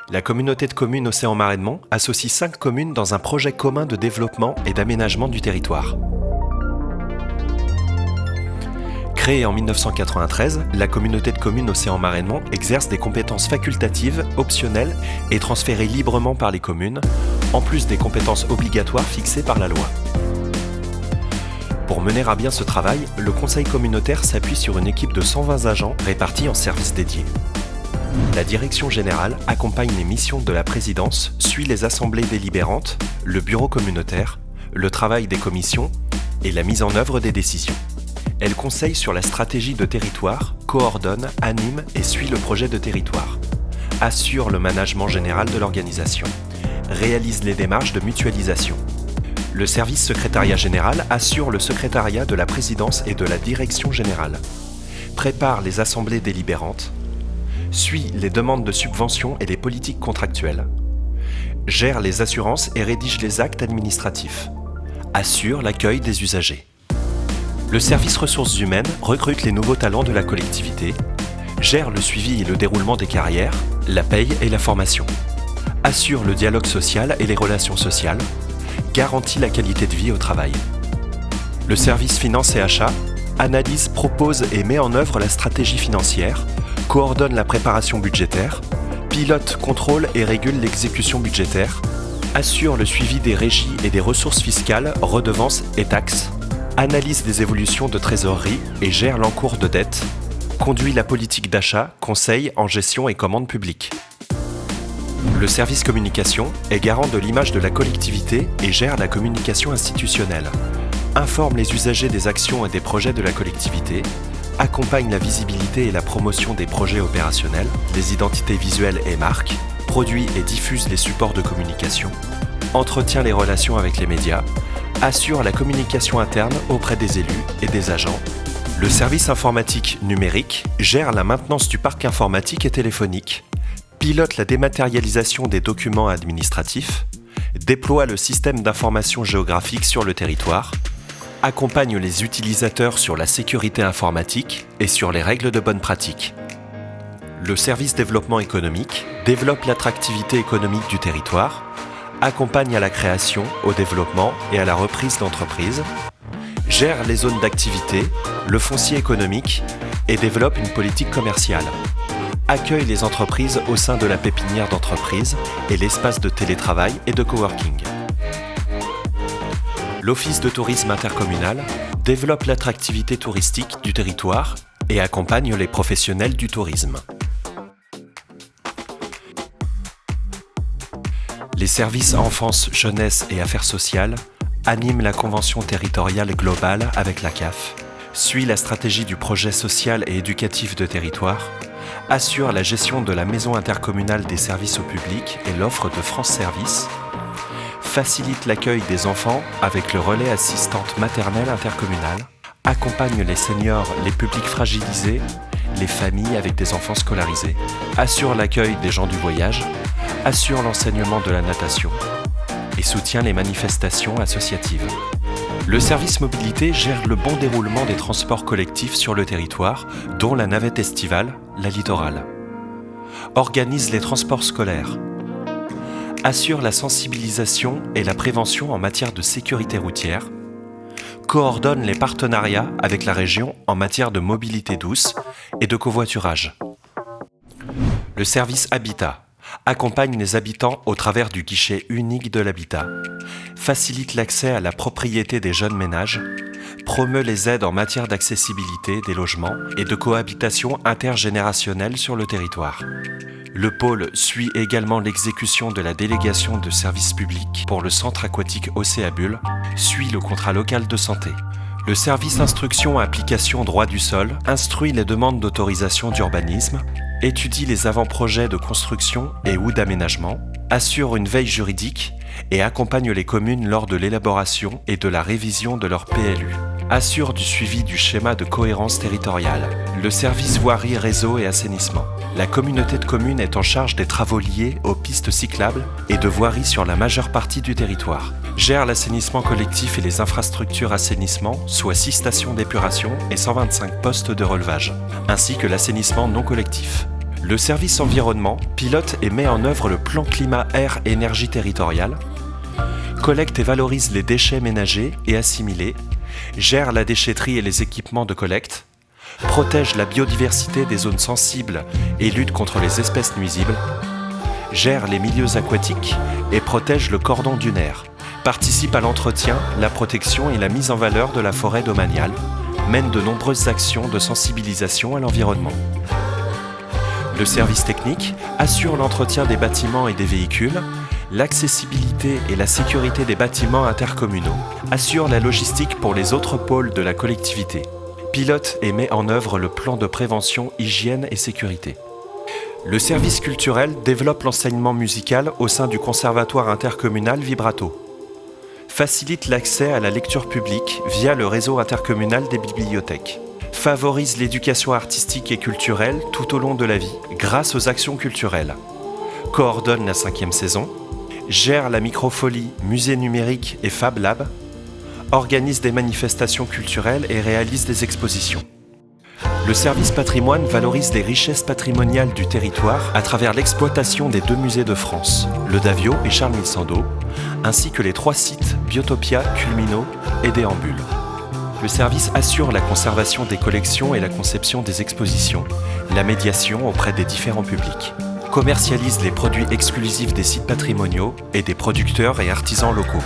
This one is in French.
La communauté de communes Océan Marais-de-Mont associe 5 communes dans un projet commun de développement et d'aménagement du territoire. Créée en 1993, la communauté de communes Océan Marais-de-Mont exerce des compétences facultatives, optionnelles et transférées librement par les communes, en plus des compétences obligatoires fixées par la loi. Pour mener à bien ce travail, le conseil communautaire s'appuie sur une équipe de 120 agents répartis en services dédiés. La direction générale accompagne les missions de la présidence, suit les assemblées délibérantes, le bureau communautaire, le travail des commissions et la mise en œuvre des décisions. Elle conseille sur la stratégie de territoire, coordonne, anime et suit le projet de territoire, assure le management général de l'organisation, réalise les démarches de mutualisation. Le service secrétariat général assure le secrétariat de la présidence et de la direction générale, prépare les assemblées délibérantes, suit les demandes de subventions et les politiques contractuelles, gère les assurances et rédige les actes administratifs, assure l'accueil des usagers. Le service ressources humaines recrute les nouveaux talents de la collectivité, gère le suivi et le déroulement des carrières, la paye et la formation, assure le dialogue social et les relations sociales, garantit la qualité de vie au travail. Le service finance et achats analyse, propose et met en œuvre la stratégie financière, coordonne la préparation budgétaire, pilote, contrôle et régule l'exécution budgétaire, assure le suivi des régies et des ressources fiscales, redevances et taxes, analyse des évolutions de trésorerie et gère l'encours de dette, conduit la politique d'achat, conseil en gestion et commande publique. Le service communication est garant de l'image de la collectivité et gère la communication institutionnelle, informe les usagers des actions et des projets de la collectivité, accompagne la visibilité et la promotion des projets opérationnels, des identités visuelles et marques, produit et diffuse les supports de communication, entretient les relations avec les médias, assure la communication interne auprès des élus et des agents. Le service informatique numérique gère la maintenance du parc informatique et téléphonique, pilote la dématérialisation des documents administratifs, déploie le système d'information géographique sur le territoire, accompagne les utilisateurs sur la sécurité informatique et sur les règles de bonne pratique. Le service développement économique développe l'attractivité économique du territoire, accompagne à la création, au développement et à la reprise d'entreprises, gère les zones d'activité, le foncier économique et développe une politique commerciale, accueille les entreprises au sein de la pépinière d'entreprise et l'espace de télétravail et de coworking. L'Office de tourisme intercommunal développe l'attractivité touristique du territoire et accompagne les professionnels du tourisme. Les services enfance, jeunesse et affaires sociales animent la convention territoriale globale avec la CAF, suit la stratégie du projet social et éducatif de territoire, assure la gestion de la maison intercommunale des services au public et l'offre de France Service, facilite l'accueil des enfants avec le relais assistante maternelle intercommunale, accompagne les seniors, les publics fragilisés, les familles avec des enfants scolarisés, assure l'accueil des gens du voyage, assure l'enseignement de la natation et soutient les manifestations associatives. Le service mobilité gère le bon déroulement des transports collectifs sur le territoire, dont la navette estivale, la littorale. Organise les transports scolaires. Assure la sensibilisation et la prévention en matière de sécurité routière. Coordonne les partenariats avec la région en matière de mobilité douce et de covoiturage. Le service habitat accompagne les habitants au travers du guichet unique de l'habitat, facilite l'accès à la propriété des jeunes ménages, promeut les aides en matière d'accessibilité des logements et de cohabitation intergénérationnelle sur le territoire. Le pôle suit également l'exécution de la délégation de services publics pour le centre aquatique Océabule, suit le contrat local de santé. Le service instruction application droit du sol instruit les demandes d'autorisation d'urbanisme, étudie les avant-projets de construction et ou d'aménagement, assure une veille juridique et accompagne les communes lors de l'élaboration et de la révision de leur PLU, assure du suivi du schéma de cohérence territoriale, le service voirie, réseau et assainissement. La communauté de communes est en charge des travaux liés aux pistes cyclables et de voirie sur la majeure partie du territoire, gère l'assainissement collectif et les infrastructures assainissement, soit 6 stations d'épuration et 125 postes de relevage, ainsi que l'assainissement non collectif. Le service environnement pilote et met en œuvre le plan climat-air-énergie territorial, collecte et valorise les déchets ménagers et assimilés, gère la déchetterie et les équipements de collecte, protège la biodiversité des zones sensibles et lutte contre les espèces nuisibles, gère les milieux aquatiques et protège le cordon dunaire, participe à l'entretien, la protection et la mise en valeur de la forêt domaniale, mène de nombreuses actions de sensibilisation à l'environnement. Le service technique assure l'entretien des bâtiments et des véhicules, l'accessibilité et la sécurité des bâtiments intercommunaux, assure la logistique pour les autres pôles de la collectivité, pilote et met en œuvre le plan de prévention, hygiène et sécurité. Le service culturel développe l'enseignement musical au sein du conservatoire intercommunal Vibrato, facilite l'accès à la lecture publique via le réseau intercommunal des bibliothèques, favorise l'éducation artistique et culturelle tout au long de la vie grâce aux actions culturelles, coordonne la 5e saison, gère la microfolie, musée numérique et Fab Lab, organise des manifestations culturelles et réalise des expositions. Le service patrimoine valorise les richesses patrimoniales du territoire à travers l'exploitation des 2 musées de France, le Davio et Charles Missando, ainsi que les 3 sites Biotopia, Culmino et Déambule. Le service assure la conservation des collections et la conception des expositions, la médiation auprès des différents publics, commercialise les produits exclusifs des sites patrimoniaux et des producteurs et artisans locaux.